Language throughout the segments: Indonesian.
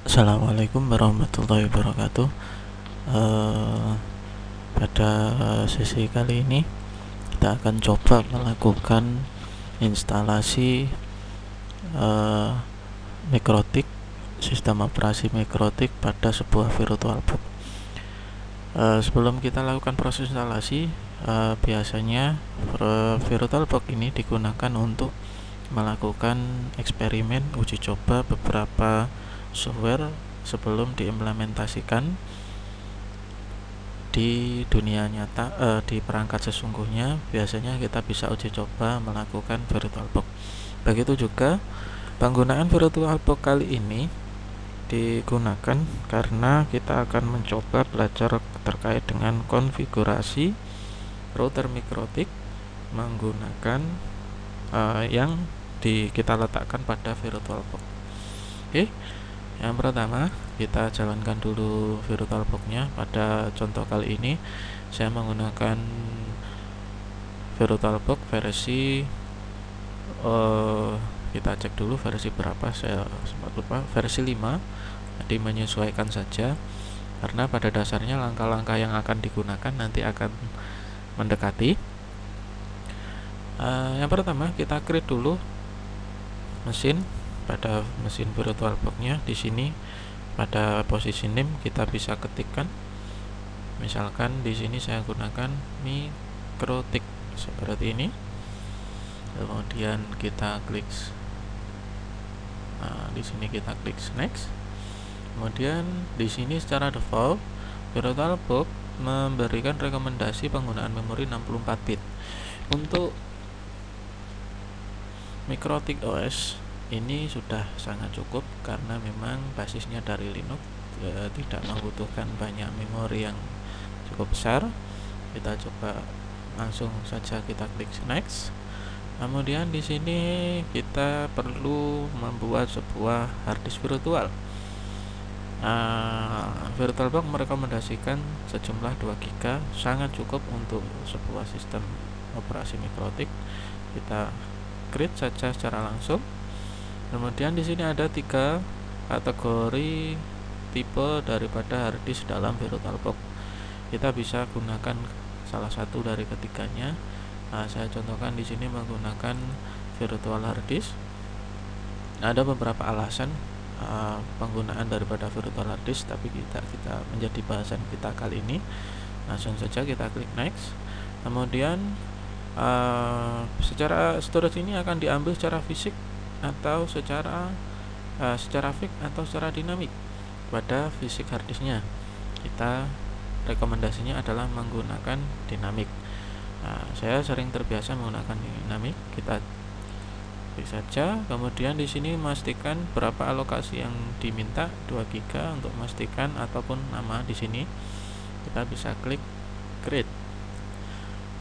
Assalamualaikum warahmatullahi wabarakatuh. Eh, Pada sesi kali ini kita akan coba melakukan instalasi eh, mikrotik, sistem operasi mikrotik pada sebuah VirtualBox. Sebelum kita lakukan proses instalasi, biasanya VirtualBox ini digunakan untuk melakukan eksperimen uji coba beberapa software sebelum diimplementasikan di dunia nyata. Di perangkat sesungguhnya biasanya kita bisa uji coba melakukan VirtualBox. Begitu juga penggunaan VirtualBox kali ini digunakan karena kita akan mencoba belajar terkait dengan konfigurasi router mikrotik menggunakan yang kita letakkan pada VirtualBox. Oke, yang pertama kita jalankan dulu VirtualBox-nya. Pada contoh kali ini saya menggunakan VirtualBox versi kita cek dulu versi berapa, saya sempat lupa, versi 5. Jadi menyesuaikan saja karena pada dasarnya langkah-langkah yang akan digunakan nanti akan mendekati. Yang pertama kita create dulu mesin. Pada mesin VirtualBox-nya di sini pada posisi name kita bisa ketikkan, misalkan di sini saya gunakan mikrotik seperti ini. Kemudian kita klik, di sini kita klik next. Kemudian di sini secara default VirtualBox memberikan rekomendasi penggunaan memori 64 bit. Untuk mikrotik OS ini sudah sangat cukup karena memang basisnya dari Linux, tidak membutuhkan banyak memori yang cukup besar. Kita coba langsung saja kita klik next. Kemudian di sini kita perlu membuat sebuah harddisk virtual. VirtualBox merekomendasikan sejumlah 2 GB, sangat cukup untuk sebuah sistem operasi mikrotik. Kita create saja secara langsung. Kemudian di sini ada 3 kategori tipe daripada harddisk dalam VirtualBox. Kita bisa gunakan salah satu dari ketiganya. Saya contohkan di sini menggunakan virtual harddisk. Ada beberapa alasan penggunaan daripada virtual harddisk, tapi kita menjadi bahasan kita kali ini. Langsung saja kita klik next. Kemudian secara storage ini akan diambil secara fisik atau secara fix atau secara dinamik. Pada fisik harddisknya kita rekomendasinya adalah menggunakan dinamik. Saya sering terbiasa menggunakan dinamik. Kita klik saja. Kemudian di sini memastikan berapa alokasi yang diminta, 2 GB untuk memastikan ataupun nama. Di sini kita bisa klik create.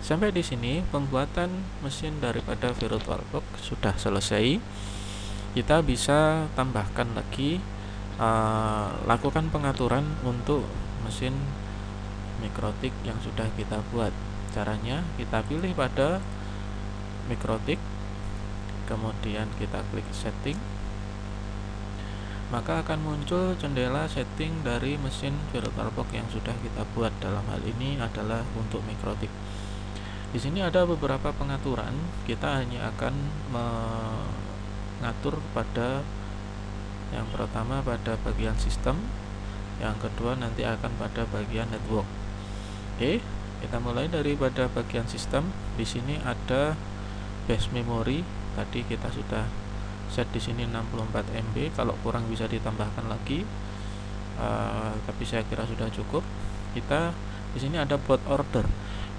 Sampai di sini pembuatan mesin daripada VirtualBox sudah selesai. Kita bisa tambahkan lagi, lakukan pengaturan untuk mesin mikrotik yang sudah kita buat. Caranya kita pilih pada mikrotik, kemudian kita klik setting, maka akan muncul jendela setting dari mesin VirtualBox yang sudah kita buat. Dalam hal ini adalah untuk mikrotik. Di sini ada beberapa pengaturan. Kita hanya akan mengatur pada yang pertama pada bagian sistem, yang kedua nanti akan pada bagian network. Oke, kita mulai dari pada bagian sistem. Di sini ada base memory. Tadi kita sudah set di sini 64 MB. Kalau kurang bisa ditambahkan lagi, tapi saya kira sudah cukup. Kita di sini ada boot order.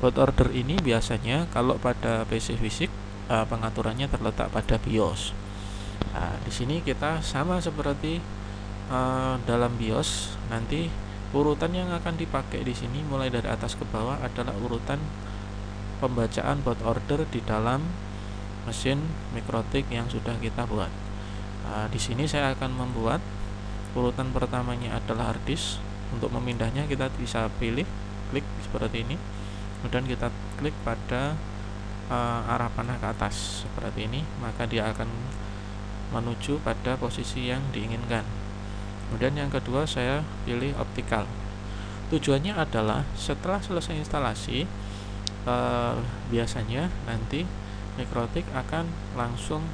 Boot order ini biasanya kalau pada PC fisik pengaturannya terletak pada BIOS. Di sini kita sama seperti dalam BIOS. Nanti urutan yang akan dipakai di sini mulai dari atas ke bawah adalah urutan pembacaan boot order di dalam mesin mikrotik yang sudah kita buat. Di sini saya akan membuat urutan pertamanya adalah harddisk. Untuk memindahnya kita bisa pilih klik seperti ini. Kemudian kita klik pada arah panah ke atas seperti ini, maka dia akan menuju pada posisi yang diinginkan. Kemudian yang kedua saya pilih optical. Tujuannya adalah setelah selesai instalasi, biasanya nanti Mikrotik akan langsung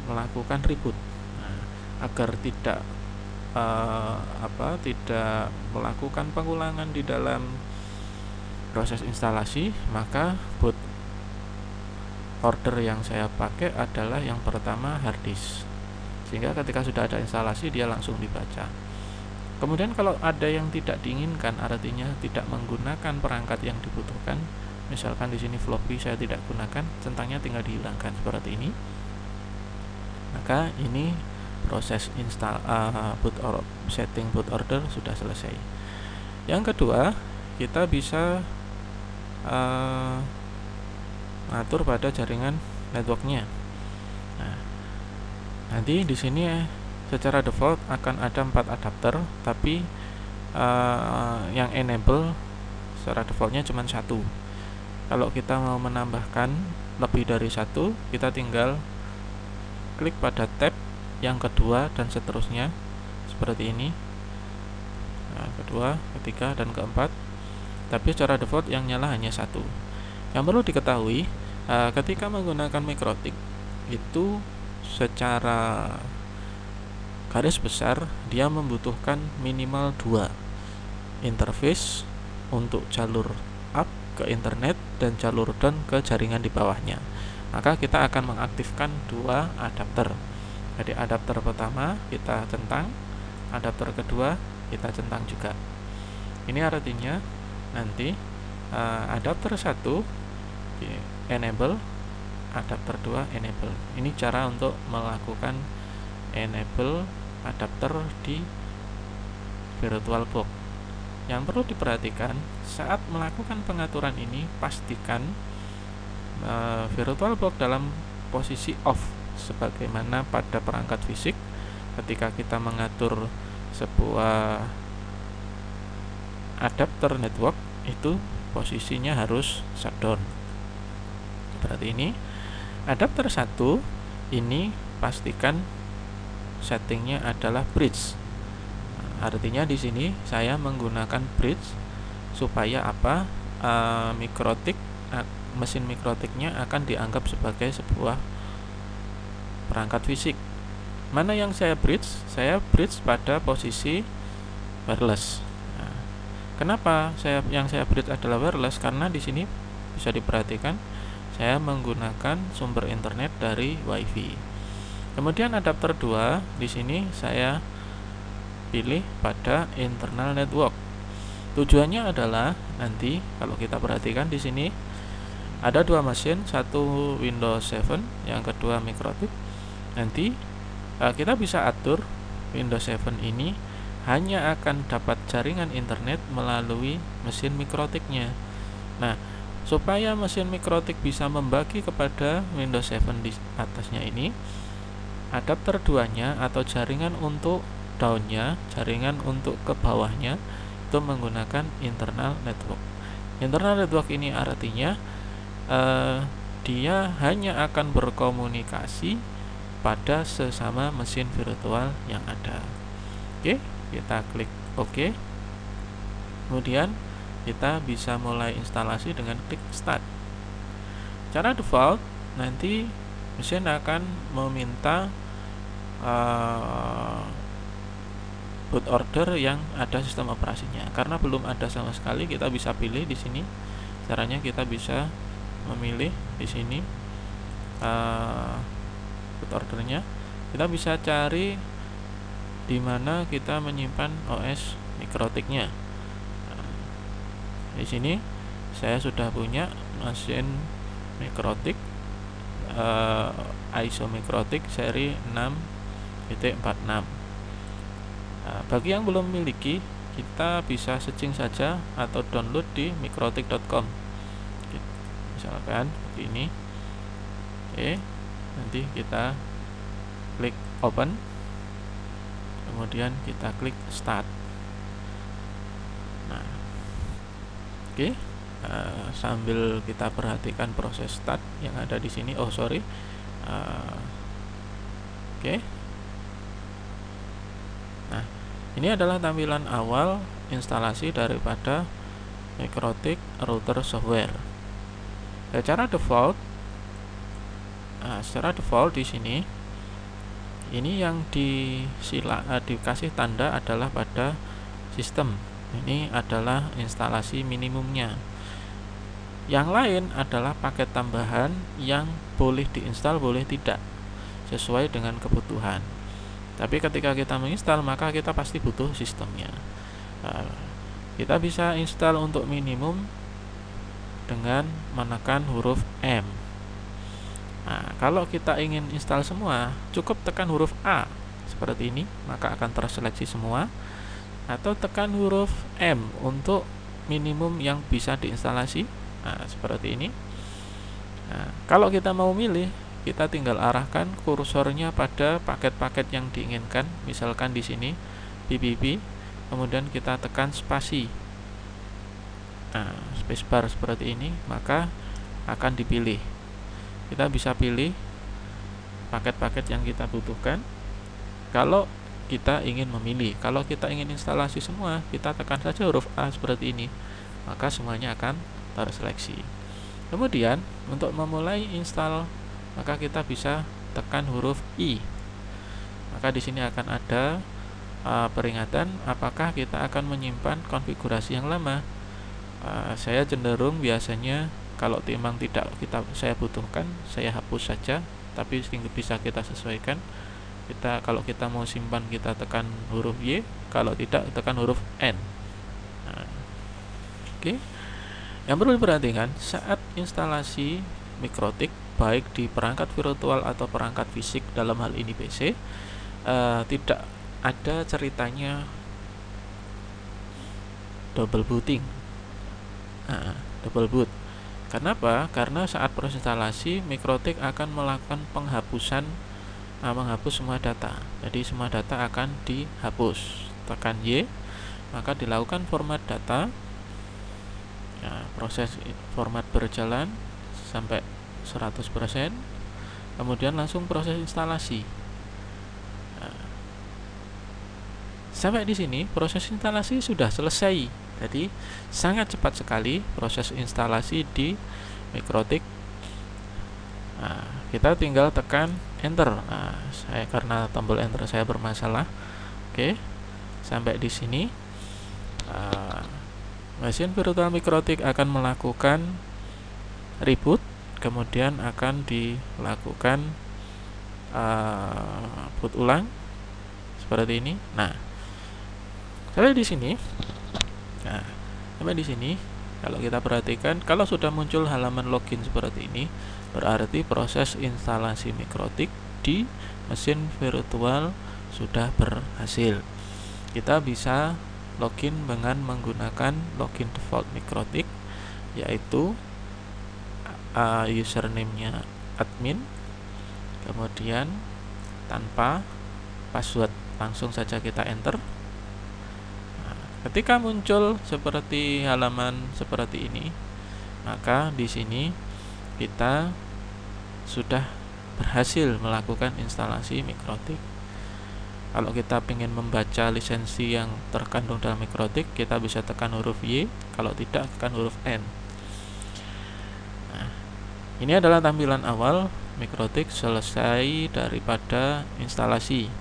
melakukan reboot. Nah, agar tidak tidak melakukan pengulangan di dalam proses instalasi, maka boot order yang saya pakai adalah yang pertama hard disk, sehingga ketika sudah ada instalasi dia langsung dibaca. Kemudian kalau ada yang tidak diinginkan, artinya tidak menggunakan perangkat yang dibutuhkan, misalkan di sini floppy saya tidak gunakan, centangnya tinggal dihilangkan seperti ini, maka ini proses setting boot order sudah selesai. Yang kedua, kita bisa mengatur pada jaringan networknya. Nah, nanti di sini secara default akan ada 4 adapter, tapi yang enable secara defaultnya cuma 1. Kalau kita mau menambahkan lebih dari 1, kita tinggal klik pada tab yang kedua dan seterusnya seperti ini. Nah, kedua, ketiga, dan keempat. Tapi secara default yang nyala hanya 1. Yang perlu diketahui, ketika menggunakan Mikrotik itu secara garis besar dia membutuhkan minimal 2 interface untuk jalur up ke internet dan jalur down ke jaringan di bawahnya. Maka kita akan mengaktifkan 2 adapter. Jadi adapter pertama kita centang, adapter kedua kita centang juga. Ini artinya nanti adapter 1 di enable, adapter 2 enable. Ini cara untuk melakukan enable adapter di VirtualBox. Yang perlu diperhatikan saat melakukan pengaturan ini, pastikan VirtualBox dalam posisi off, sebagaimana pada perangkat fisik ketika kita mengatur sebuah adapter network itu posisinya harus shutdown. Berarti ini adapter 1 ini pastikan settingnya adalah bridge. Artinya di sini saya menggunakan bridge supaya apa? Mesin Mikrotiknya akan dianggap sebagai sebuah perangkat fisik. Mana yang saya bridge? Saya bridge pada posisi wireless. Nah, kenapa yang saya bridge adalah wireless? Karena di sini bisa diperhatikan saya menggunakan sumber internet dari WiFi. Kemudian adapter 2 di sini saya pilih pada internal network. Tujuannya adalah nanti kalau kita perhatikan di sini ada 2 mesin, satu Windows 7, yang kedua Mikrotik. Nanti kita bisa atur Windows 7 ini hanya akan dapat jaringan internet melalui mesin Mikrotiknya. Nah, supaya mesin Mikrotik bisa membagi kepada Windows 7 di atasnya ini, adapter 2-nya atau jaringan untuk down-nya, jaringan untuk ke bawahnya itu menggunakan internal network. Internal network ini artinya dia hanya akan berkomunikasi pada sesama mesin virtual yang ada. Oke, kita klik OK. Kemudian kita bisa mulai instalasi dengan klik Start. Cara default nanti mesin akan meminta boot order yang ada sistem operasinya. Karena belum ada sama sekali, kita bisa pilih di sini. Caranya kita bisa memilih di sini boot ordernya. Kita bisa cari di mana kita menyimpan OS Mikrotiknya. Di sini saya sudah punya mesin Mikrotik ISO Mikrotik seri 6.46. Bagi yang belum memiliki, kita bisa searching saja atau download di mikrotik.com. Misalkan seperti ini. Oke, nanti kita klik open, kemudian kita klik start. Nah, oke, sambil kita perhatikan proses start yang ada di sini. Oke. Nah, Ini adalah tampilan awal instalasi daripada Mikrotik router software. Secara default, di sini ini yang dikasih tanda adalah pada sistem. Ini adalah instalasi minimumnya. Yang lain adalah paket tambahan yang boleh diinstal, boleh tidak, sesuai dengan kebutuhan. Tapi ketika kita menginstal, maka kita pasti butuh sistemnya. Kita bisa install untuk minimum dengan menekan huruf M. Nah, kalau kita ingin install semua, cukup tekan huruf A seperti ini, maka akan terseleksi semua. Atau tekan huruf M untuk minimum yang bisa diinstalasi. Nah, seperti ini. Nah, kalau kita mau milih, kita tinggal arahkan kursornya pada paket-paket yang diinginkan. Misalkan di sini PPP, kemudian kita tekan spasi. Nah, spacebar seperti ini, maka akan dipilih. Kita bisa pilih paket-paket yang kita butuhkan kalau kita ingin memilih. Kalau kita ingin instalasi semua, kita tekan saja huruf A seperti ini, maka semuanya akan terseleksi. Kemudian untuk memulai install, maka kita bisa tekan huruf I. Maka di sini akan ada peringatan apakah kita akan menyimpan konfigurasi yang lama. Saya cenderung biasanya kalau memang tidak saya butuhkan, saya hapus saja, tapi bisa kita sesuaikan. Kalau kita mau simpan, kita tekan huruf Y, kalau tidak tekan huruf N. Oke. Yang perlu diperhatikan saat instalasi Mikrotik, baik di perangkat virtual atau perangkat fisik, dalam hal ini PC, tidak ada ceritanya double booting. Double boot. Kenapa? Karena saat proses instalasi, Mikrotik akan melakukan menghapus semua data. Jadi semua data akan dihapus. Tekan Y, maka dilakukan format data. Proses format berjalan sampai 100%, kemudian langsung proses instalasi. Sampai di sini proses instalasi sudah selesai. Jadi sangat cepat sekali proses instalasi di Mikrotik. Kita tinggal tekan enter. Karena tombol enter saya bermasalah. Oke, sampai di sini mesin virtual Mikrotik akan melakukan reboot, kemudian akan dilakukan boot ulang seperti ini. Sampai di sini, kalau kita perhatikan, kalau sudah muncul halaman login seperti ini, berarti proses instalasi Mikrotik di mesin virtual sudah berhasil. Kita bisa login dengan menggunakan login default Mikrotik, yaitu username-nya admin, kemudian tanpa password, langsung saja kita enter. Ketika muncul seperti halaman seperti ini, maka di sini kita sudah berhasil melakukan instalasi Mikrotik. Kalau kita ingin membaca lisensi yang terkandung dalam Mikrotik, kita bisa tekan huruf Y, kalau tidak tekan huruf N. Ini adalah tampilan awal Mikrotik selesai daripada instalasi.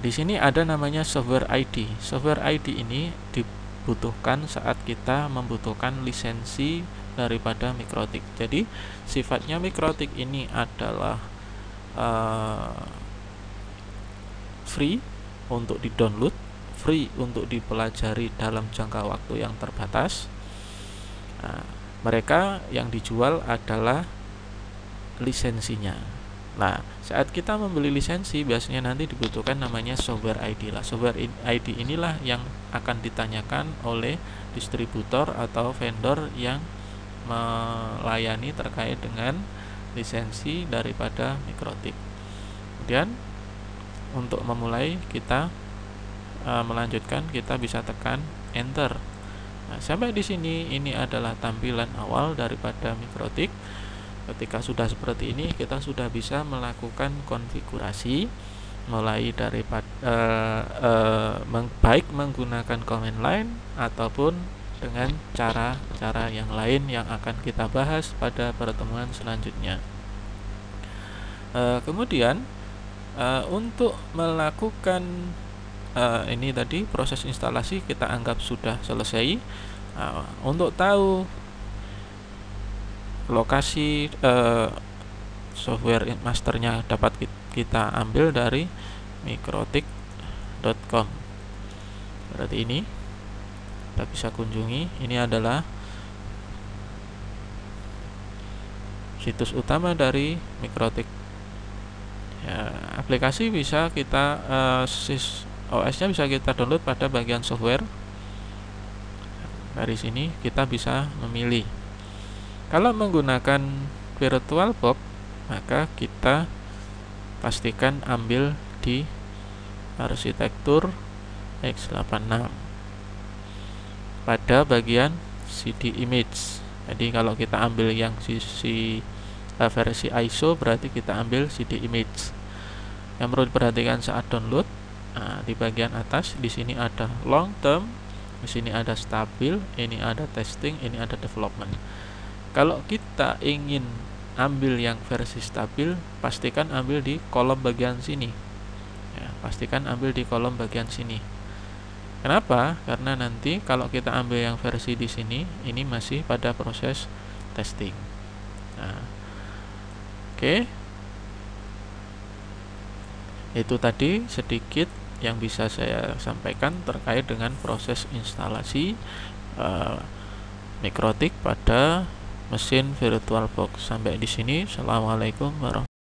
Di sini ada namanya software ID. Software ID ini dibutuhkan saat kita membutuhkan lisensi daripada Mikrotik. Jadi sifatnya Mikrotik ini adalah free untuk di-download, free untuk dipelajari dalam jangka waktu yang terbatas. Mereka yang dijual adalah lisensinya. Saat kita membeli lisensi, biasanya nanti dibutuhkan namanya software ID lah. Software ID inilah yang akan ditanyakan oleh distributor atau vendor yang melayani terkait dengan lisensi daripada Mikrotik. Kemudian untuk memulai, kita melanjutkan, kita bisa tekan enter. Sampai di sini, ini adalah tampilan awal daripada Mikrotik. Ketika sudah seperti ini, kita sudah bisa melakukan konfigurasi mulai daripada baik menggunakan command line ataupun dengan cara-cara yang lain yang akan kita bahas pada pertemuan selanjutnya. Kemudian untuk melakukan ini tadi proses instalasi kita anggap sudah selesai. Untuk tahu lokasi software masternya dapat kita ambil dari mikrotik.com. Berarti ini kita bisa kunjungi. Ini adalah situs utama dari Mikrotik. Ya, aplikasi bisa kita OS-nya bisa kita download pada bagian software. Dari sini kita bisa memilih. Kalau menggunakan VirtualBox, maka kita pastikan ambil di arsitektur x86 pada bagian CD image. Jadi kalau kita ambil yang versi ISO, berarti kita ambil CD image. Yang perlu diperhatikan saat download, di bagian atas di sini ada long term, di sini ada stabil, ini ada testing, ini ada development. Kalau kita ingin ambil yang versi stabil, pastikan ambil di kolom bagian sini. Ya, pastikan ambil di kolom bagian sini. Kenapa? Karena nanti kalau kita ambil yang versi di sini, ini masih pada proses testing. Nah, oke. Itu tadi sedikit yang bisa saya sampaikan terkait dengan proses instalasi Mikrotik pada mesin VirtualBox. Sampai di sini. Assalamualaikum warahmatullahi wabarakatuh.